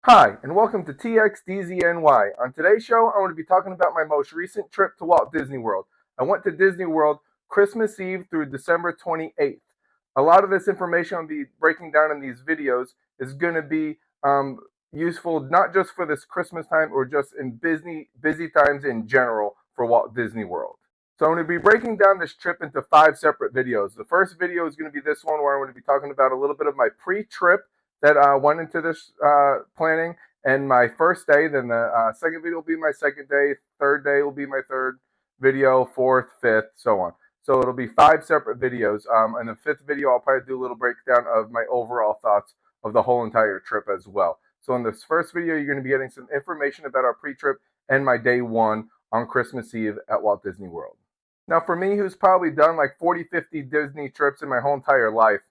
Hi, and welcome to TXDZNY. On today's show, I'm going to be talking about my most recent trip to Walt Disney World. I went to Disney World Christmas Eve through December 28th. A lot of this information I'll be breaking down in these videos is going to be useful not just for this Christmas time or just in busy times in general for Walt Disney World. So I'm going to be breaking down this trip into 5 separate videos. The first video is going to be this one where I'm going to be talking about a little bit of my pre-trip that went into this planning and my first day. Then the second video will be my second day. Third day will be my third video. Fourth, fifth, so on. So it'll be 5 separate videos. And the fifth video, I'll probably do a little breakdown of my overall thoughts of the whole entire trip as well. So in this first video, you're going to be getting some information about our pre-trip and my day one on Christmas Eve at Walt Disney World. Now, for me, who's probably done like 40, 50 Disney trips in my whole entire life,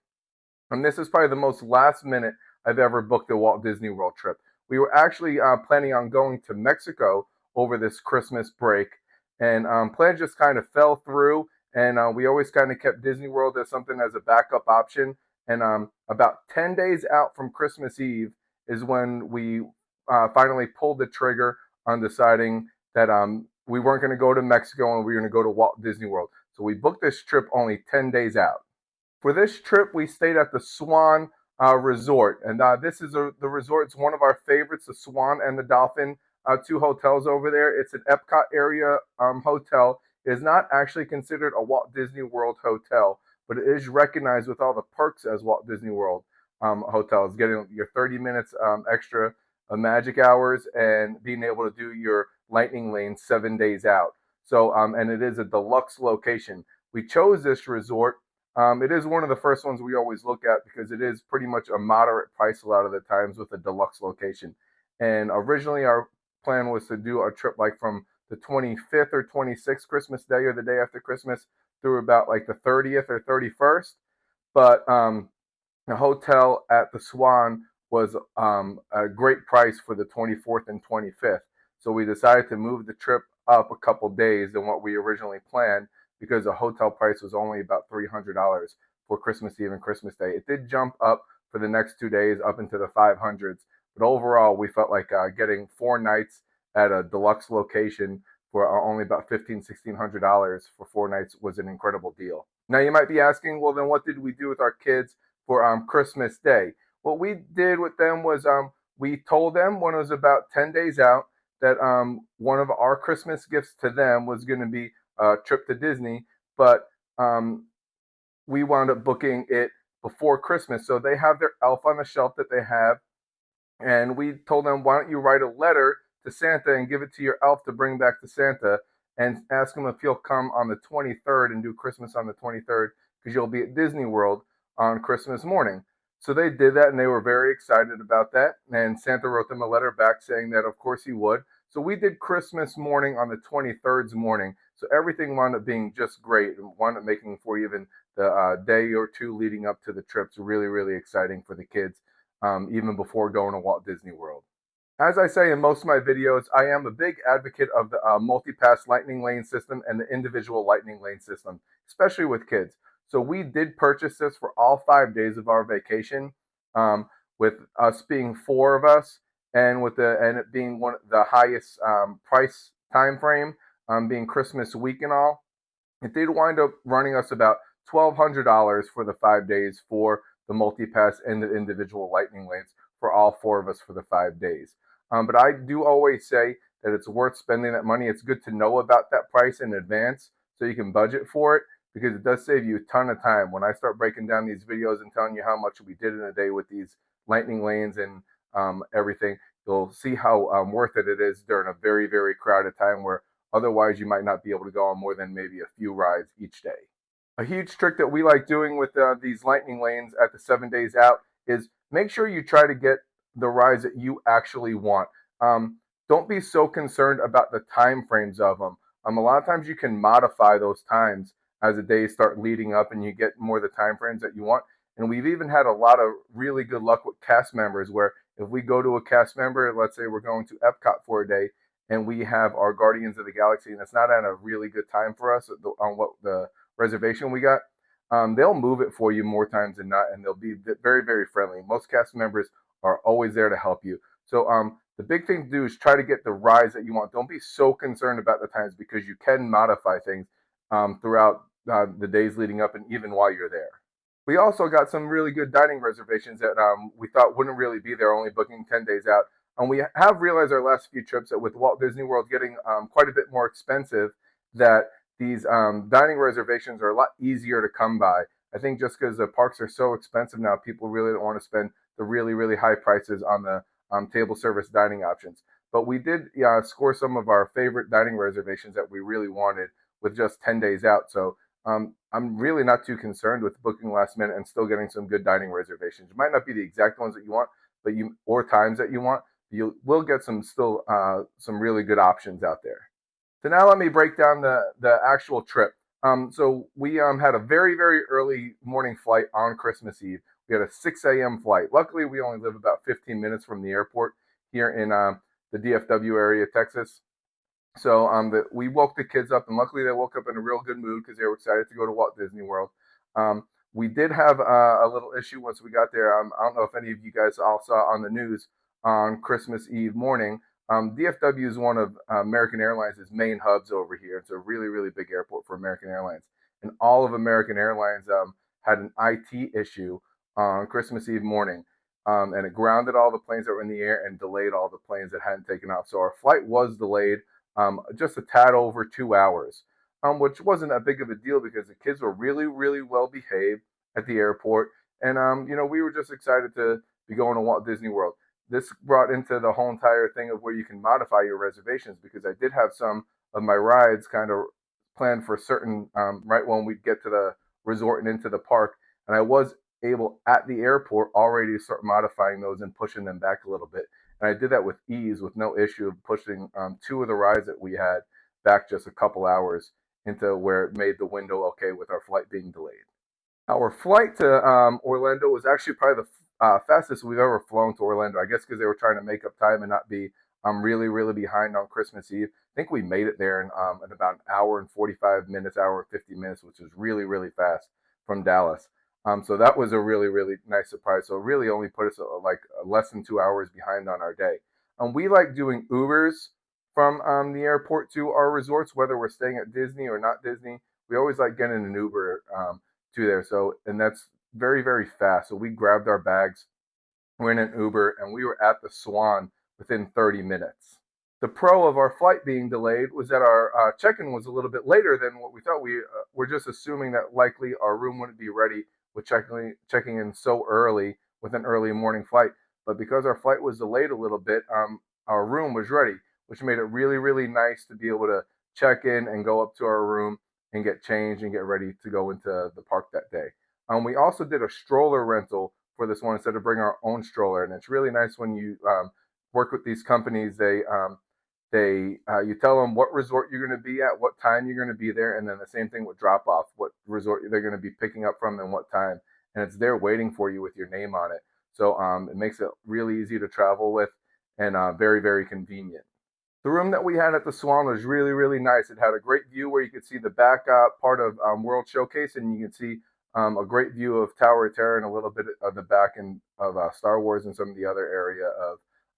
and this is probably the most last minute I've ever booked a Walt Disney World trip. We were actually planning on going to Mexico over this Christmas break, and plans just kind of fell through. And we always kind of kept Disney World as something as a backup option. And about 10 days out from Christmas Eve is when we finally pulled the trigger on deciding that we weren't going to go to Mexico and we were going to go to Walt Disney World. So we booked this trip only 10 days out. For this trip, we stayed at the Swan Resort, and this is the resort. It's one of our favorites, the Swan and the Dolphin, 2 hotels over there. It's an Epcot area hotel. It is not actually considered a Walt Disney World hotel, but it is recognized with all the perks as Walt Disney World hotels, getting your 30 minutes extra magic hours and being able to do your lightning lane 7 days out. So, and it is a deluxe location. We chose this resort. It is one of the first ones we always look at because it is pretty much a moderate price a lot of the times with a deluxe location. And originally our plan was to do a trip like from the 25th or 26th Christmas Day or the day after Christmas through about like the 30th or 31st. But the hotel at the Swan was a great price for the 24th and 25th. So we decided to move the trip up a couple days than what we originally planned because the hotel price was only about $300 for Christmas Eve and Christmas Day. It did jump up for the next 2 days up into the 500s, but overall we felt like getting 4 nights at a deluxe location for only about $1,500-$1,600 for 4 nights was an incredible deal. Now you might be asking, well then what did we do with our kids for Christmas Day? What we did with them was we told them when it was about 10 days out that one of our Christmas gifts to them was going to be trip to Disney, but we wound up booking it before Christmas. So they have their elf on the shelf that they have, and we told them, why don't you write a letter to Santa and give it to your elf to bring back to Santa and ask him if he'll come on the 23rd and do Christmas on the 23rd because you'll be at Disney World on Christmas morning. So they did that and they were very excited about that. And Santa wrote them a letter back saying that of course he would. So we did Christmas morning on the 23rd's morning. So everything wound up being just great and wound up making for even the day or two leading up to the trips really, really exciting for the kids, even before going to Walt Disney World. As I say in most of my videos, I am a big advocate of the multi-pass lightning lane system and the individual lightning lane system, especially with kids. So we did purchase this for all 5 days of our vacation, with us being 4 of us, and it being one of the highest price time frame, being Christmas week and all. It did wind up running us about $1,200 for the 5 days for the multi-pass and the individual lightning lanes for all 4 of us for the 5 days. But I do always say that it's worth spending that money. It's good to know about that price in advance so you can budget for it, because it does save you a ton of time. When I start breaking down these videos and telling you how much we did in a day with these lightning lanes and everything, you'll see how worth it is during a very, very crowded time where otherwise you might not be able to go on more than maybe a few rides each day. A huge trick that we like doing with these lightning lanes at the 7 days out is make sure you try to get the rides that you actually want. Don't be so concerned about the time frames of them. A lot of times you can modify those times as the days start leading up and you get more of the time frames that you want. And we've even had a lot of really good luck with cast members where if we go to a cast member, let's say we're going to Epcot for a day and we have our Guardians of the Galaxy and it's not at a really good time for us on what the reservation we got, they'll move it for you more times than not, and they'll be very, very friendly. Most cast members are always there to help you. So the big thing to do is try to get the rides that you want. Don't be so concerned about the times because you can modify things throughout the days leading up and even while you're there. We also got some really good dining reservations that we thought wouldn't really be there, only booking 10 days out. And we have realized our last few trips that with Walt Disney World getting quite a bit more expensive, that these dining reservations are a lot easier to come by. I think just because the parks are so expensive now, people really don't want to spend the really, really high prices on the table service dining options. But we did score some of our favorite dining reservations that we really wanted with just 10 days out. So I'm really not too concerned with booking last minute and still getting some good dining reservations. It might not be the exact ones that you want, but you or times that you want. You will get some really good options out there. So now let me break down the actual trip. So we had a very, very early morning flight on Christmas Eve. We had a 6 a.m. flight. Luckily, we only live about 15 minutes from the airport here in the DFW area, Texas. So we woke the kids up, and luckily they woke up in a real good mood because they were excited to go to Walt Disney World. We did have a little issue once we got there. I don't know if any of you guys all saw on the news on Christmas Eve morning. DFW is one of American Airlines' main hubs over here. It's a really, really big airport for American Airlines. And all of American Airlines had an IT issue on Christmas Eve morning. And it grounded all the planes that were in the air and delayed all the planes that hadn't taken off. So our flight was delayed just a tad over 2 hours, which wasn't that big of a deal because the kids were really, really well behaved at the airport. And, we were just excited to be going to Walt Disney World. This brought into the whole entire thing of where you can modify your reservations, because I did have some of my rides kind of planned for certain right when we get to the resort and into the park. And I was able at the airport already to start modifying those and pushing them back a little bit. And I did that with ease, with no issue of pushing two of the rides that we had back just a couple hours into where it made the window okay with our flight being delayed. Our flight to Orlando was actually probably the fastest we've ever flown to Orlando. I guess because they were trying to make up time and not be really, really behind on Christmas Eve. I think we made it there in about an hour and 45 minutes, hour and 50 minutes, which is really, really fast from Dallas. So that was a really, really nice surprise. So it really only put us like less than 2 hours behind on our day. We like doing Ubers from the airport to our resorts, whether we're staying at Disney or not Disney. We always like getting an Uber to there. So, and that's very, very fast. So we grabbed our bags, went in an Uber, and we were at the Swan within 30 minutes. The pro of our flight being delayed was that our check-in was a little bit later than what we thought. We were just assuming that likely our room wouldn't be ready with checking in so early with an early morning flight. But because our flight was delayed a little bit, our room was ready, which made it really, really nice to be able to check in and go up to our room and get changed and get ready to go into the park that day. We also did a stroller rental for this one instead of bringing our own stroller. And it's really nice when you work with these companies. You tell them what resort you're going to be at, what time you're going to be there, and then the same thing with drop off, what resort they're going to be picking up from and what time. And it's there waiting for you with your name on it. So it makes it really easy to travel with and very, very convenient. The room that we had at the Swan was really, really nice. It had a great view where you could see the back part of World Showcase, and you can see a great view of Tower of Terror and a little bit of the back end of Star Wars and some of the other area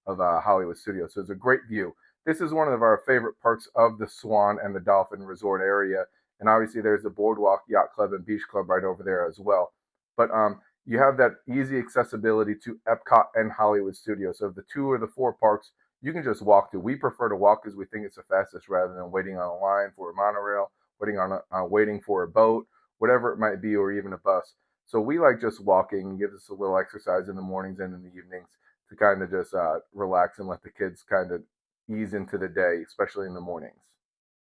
of Hollywood Studios. So it's a great view. This is one of our favorite parks of the Swan and the Dolphin Resort area. And obviously there's the Boardwalk Yacht Club and Beach Club right over there as well. But you have that easy accessibility to Epcot and Hollywood Studios. So the 2 or the 4 parks you can just walk to. We prefer to walk because we think it's the fastest rather than waiting on a line for a monorail, waiting for a boat, whatever it might be, or even a bus. So we like just walking. It gives us a little exercise in the mornings and in the evenings to kind of just relax and let the kids kind of ease into the day, especially in the mornings.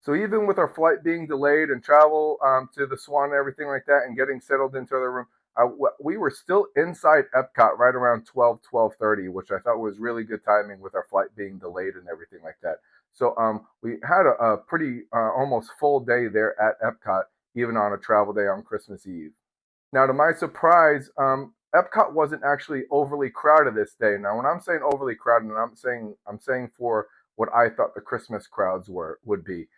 So even with our flight being delayed and travel to the Swan and everything like that and getting settled into the room, we were still inside Epcot right around 12:30, which I thought was really good timing with our flight being delayed and everything like that. So we had a pretty almost full day there at Epcot, even on a travel day on Christmas Eve. Now, to my surprise, Epcot wasn't actually overly crowded this day. Now, when I'm saying overly crowded, and I'm saying for what I thought the Christmas crowds would be.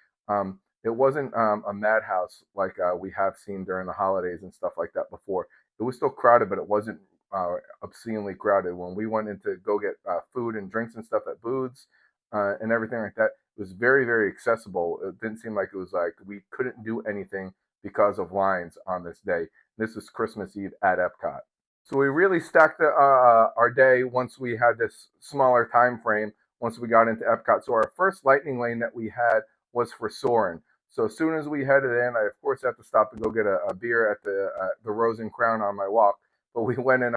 It wasn't a madhouse like we have seen during the holidays and stuff like that before. It was still crowded, but it wasn't obscenely crowded. When we went in to go get food and drinks and stuff at booths and everything like that, it was very, very accessible. It didn't seem like it was like we couldn't do anything because of lines on this day. This is Christmas Eve at Epcot. So we really stacked our day once we had this smaller time frame, once we got into Epcot. So our first lightning lane that we had was for Soarin'. So as soon as we headed in, I of course had to stop and go get a beer at the Rose and Crown on my walk. But we went and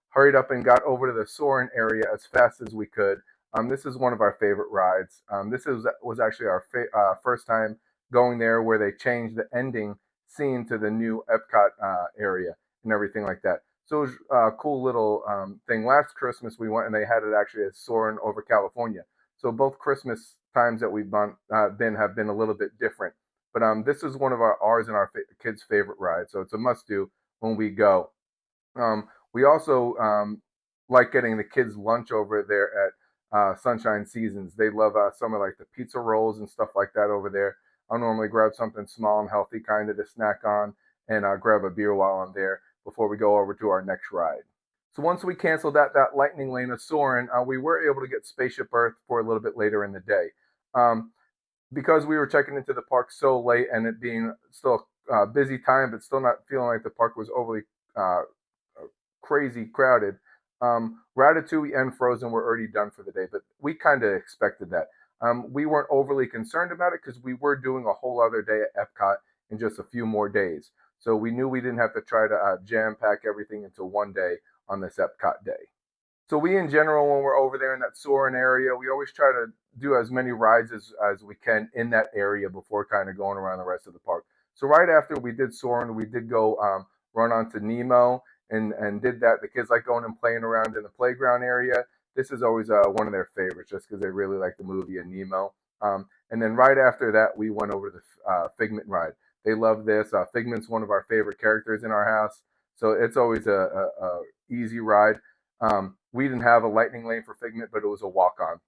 hurried up and got over to the Soarin' area as fast as we could. This is one of our favorite rides. Was actually our first time going there, where they changed the ending scene to the new Epcot area and everything like that. So it was a cool little thing. Last Christmas we went and they had it actually at Soarin' over California. So both Christmas times that we've been have been a little bit different. But this is one of ours and our kids' favorite rides. So it's a must do when we go. We also like getting the kids lunch over there at Sunshine Seasons. They love some of like the pizza rolls and stuff like that over there. I'll normally grab something small and healthy kind of to snack on and grab a beer while I'm there before we go over to our next ride. So once we canceled that lightning lane of Soarin', we were able to get Spaceship Earth for a little bit later in the day. Because we were checking into the park so late and it being still a busy time, but still not feeling like the park was overly crazy crowded. Ratatouille and Frozen were already done for the day, but we kind of expected that. We weren't overly concerned about it because we were doing a whole other day at Epcot in just a few more days. So we knew we didn't have to try to jam pack everything into one day on this Epcot day. So we, in general, when we're over there in that Soarin' area, we always try to do as many rides as we can in that area before kind of going around the rest of the park. So right after we did Soarin', we did go run onto Nemo and did that. The kids like going and playing around in the playground area. This is always one of their favorites just because they really like the movie and Nemo. And then right after that, we went over to the Figment ride. They love this. Figment's one of our favorite characters in our house, so it's always a easy ride. We didn't have a lightning lane for Figment, but it was a walk-on.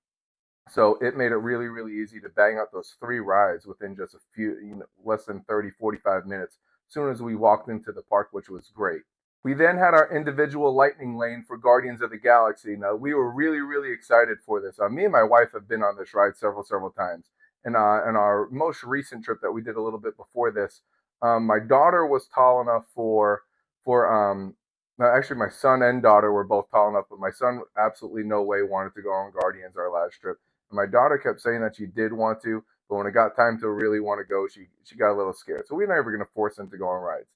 So it made it really, really easy to bang out those 3 rides within just a few, less than 30, 45 minutes, as soon as we walked into the park, which was great. We then had our individual lightning lane for Guardians of the Galaxy. Now, we were really, really excited for this. Me and my wife have been on this ride several times. And in our most recent trip that we did a little bit before this, my daughter was tall enough actually, my son and daughter were both tall enough, but my son absolutely no way wanted to go on Guardians our last trip. And my daughter kept saying that she did want to, but when it got time to really want to go, she got a little scared. So we were never going to force them to go on rides.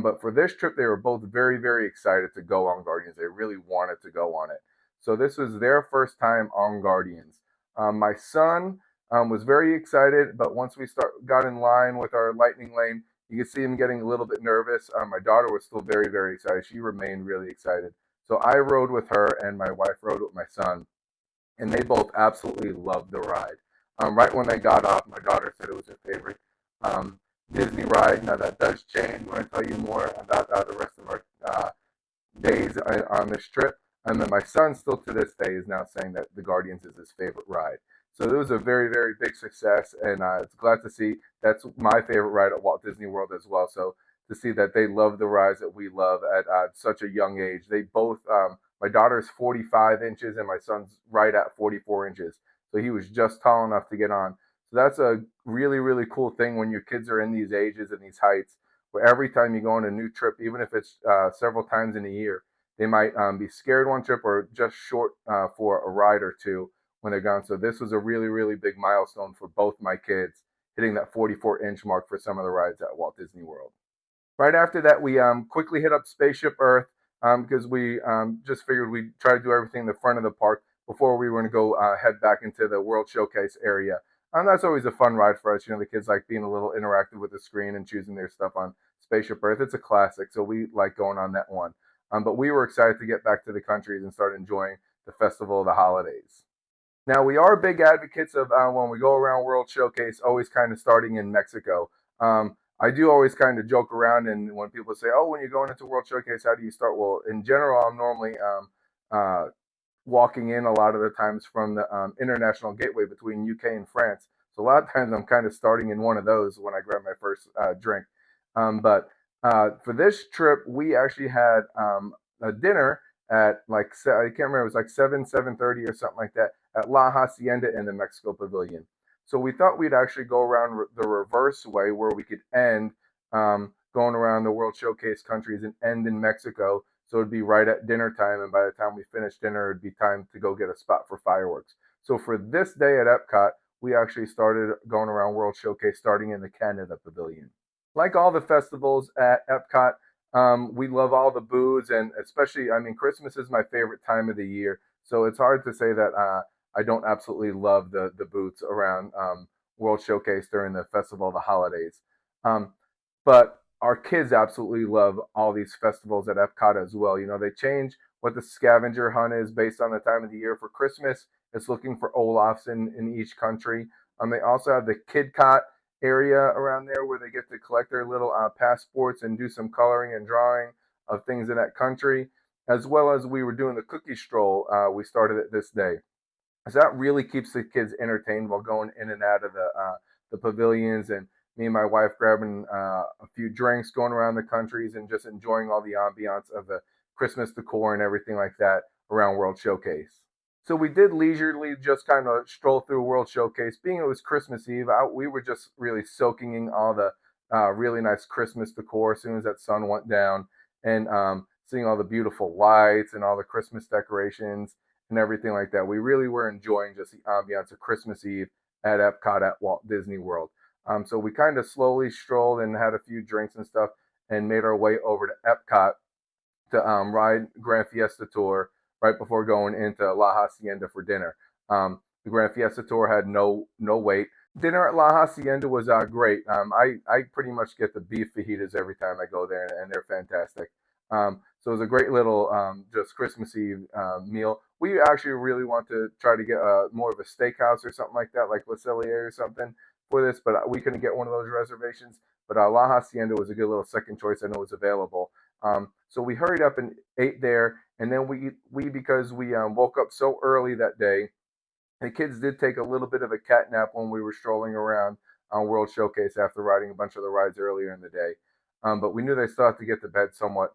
But for this trip, they were both very, very excited to go on Guardians. They really wanted to go on it. So this was their first time on Guardians. My son was very excited, but once we got in line with our lightning lane, you could see him getting a little bit nervous. My daughter was still very, very excited. She remained really excited. So I rode with her, and my wife rode with my son, and they both absolutely loved the ride. Right when they got off, my daughter said it was her favorite Disney ride. Now that does change when I tell you more about the rest of our days on this trip. And then my son, still to this day, is now saying that the Guardians is his favorite ride. So it was a very, very big success, and it's glad to see that's my favorite ride at Walt Disney World as well. So to see that they love the rides that we love at such a young age. They both, my daughter's 45 inches and my son's right at 44 inches. So he was just tall enough to get on. So that's a really, really cool thing when your kids are in these ages and these heights, where every time you go on a new trip, even if it's several times in a year, they might be scared one trip or just short for a ride or two when they're gone. So this was a really, really big milestone for both my kids, hitting that 44-inch mark for some of the rides at Walt Disney World. Right after that, we quickly hit up Spaceship Earth because we just figured we'd try to do everything in the front of the park before we were going to go head back into the World Showcase area. That's always a fun ride for us. The kids like being a little interactive with the screen and choosing their stuff on Spaceship Earth. It's a classic, so we like going on that one. But we were excited to get back to the countries and start enjoying the Festival of the Holidays. Now, we are big advocates of when we go around World Showcase, always kind of starting in Mexico. I do always kind of joke around, and when people say, oh, when you're going into World Showcase, how do you start? Well, in general, I'm normally walking in a lot of the times from the international gateway between UK and France. So a lot of times I'm kind of starting in one of those when I grab my first drink. But for this trip, we actually had a dinner at like I can't remember, it was like 7:30 or something like that at La Hacienda in the Mexico Pavilion. So we thought we'd actually go around the reverse way where we could end going around the World Showcase countries and end in Mexico. So it'd be right at dinner time, and by the time we finished dinner, it'd be time to go get a spot for fireworks. So for this day at Epcot, we actually started going around World Showcase starting in the Canada Pavilion. Like all the festivals at Epcot, we love all the booths, and especially, I mean, Christmas is my favorite time of the year. So it's hard to say that I don't absolutely love the booths around World Showcase during the festival of the holidays. Um, but our kids absolutely love all these festivals at Epcot as well. You know, they change what the scavenger hunt is based on the time of the year. For Christmas, it's looking for Olafs in each country. They also have the Kid Cot area around there where they get to collect their little passports and do some coloring and drawing of things in that country, as well as we were doing the cookie stroll. We started it this day. So that really keeps the kids entertained while going in and out of the pavilions, and me and my wife grabbing a few drinks, going around the countries, and just enjoying all the ambiance of the Christmas decor and everything like that around World Showcase. So we did leisurely just kind of stroll through World Showcase. Being it was Christmas Eve, we were just really soaking in all the really nice Christmas decor as soon as that sun went down, and seeing all the beautiful lights and all the Christmas decorations and everything like that. We really were enjoying just the ambiance of Christmas Eve at Epcot at Walt Disney World. So we kind of slowly strolled and had a few drinks and stuff and made our way over to Epcot to ride Grand Fiesta Tour right before going into La Hacienda for dinner. The Grand Fiesta Tour had no wait. Dinner at La Hacienda was great. I pretty much get the beef fajitas every time I go there, and they're fantastic. So it was a great little just Christmas Eve meal. We actually really want to try to get more of a steakhouse or something like that, like Le Cellier or something for this, but we couldn't get one of those reservations. But La Hacienda was a good little second choice. I know it was available. So we hurried up and ate there, and then we because we woke up so early that day, the kids did take a little bit of a cat nap when we were strolling around on World Showcase after riding a bunch of the rides earlier in the day. But we knew they still had to get to bed somewhat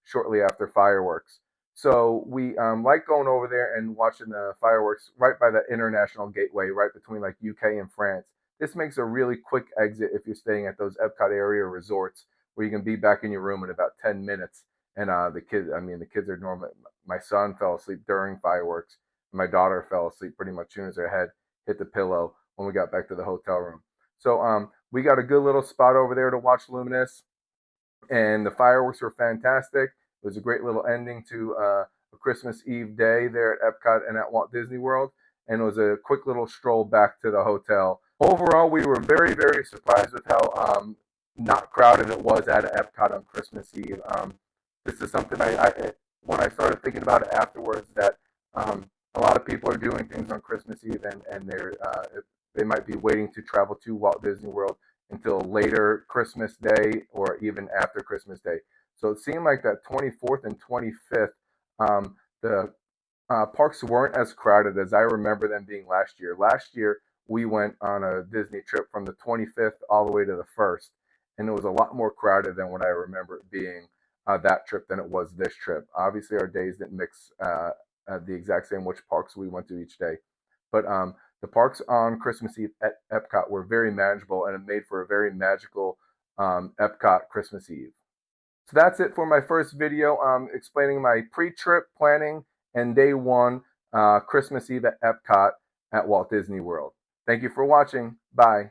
shortly after fireworks. So we like going over there and watching the fireworks right by the international gateway, right between like UK and France. This makes a really quick exit if you're staying at those Epcot area resorts where you can be back in your room in about 10 minutes. And the kids are normal. My son fell asleep during fireworks. My daughter fell asleep pretty much as soon as her head hit the pillow when we got back to the hotel room. So we got a good little spot over there to watch Luminous, and the fireworks were fantastic. It was a great little ending to a Christmas Eve day there at Epcot and at Walt Disney World, and it was a quick little stroll back to the hotel. Overall, we were very, very surprised with how not crowded it was at Epcot on Christmas Eve. This is something when I started thinking about it afterwards, that a lot of people are doing things on Christmas Eve, and they might be waiting to travel to Walt Disney World until later Christmas Day or even after Christmas Day. So it seemed like that 24th and 25th, the parks weren't as crowded as I remember them being last year. Last year, we went on a Disney trip from the 25th all the way to the 1st, and it was a lot more crowded than what I remember it being that trip than it was this trip. Obviously, our days didn't mix the exact same which parks we went to each day, but the parks on Christmas Eve at Epcot were very manageable, and it made for a very magical Epcot Christmas Eve. So that's it for my first video explaining my pre-trip planning and day one Christmas Eve at Epcot at Walt Disney World. Thank you for watching. Bye.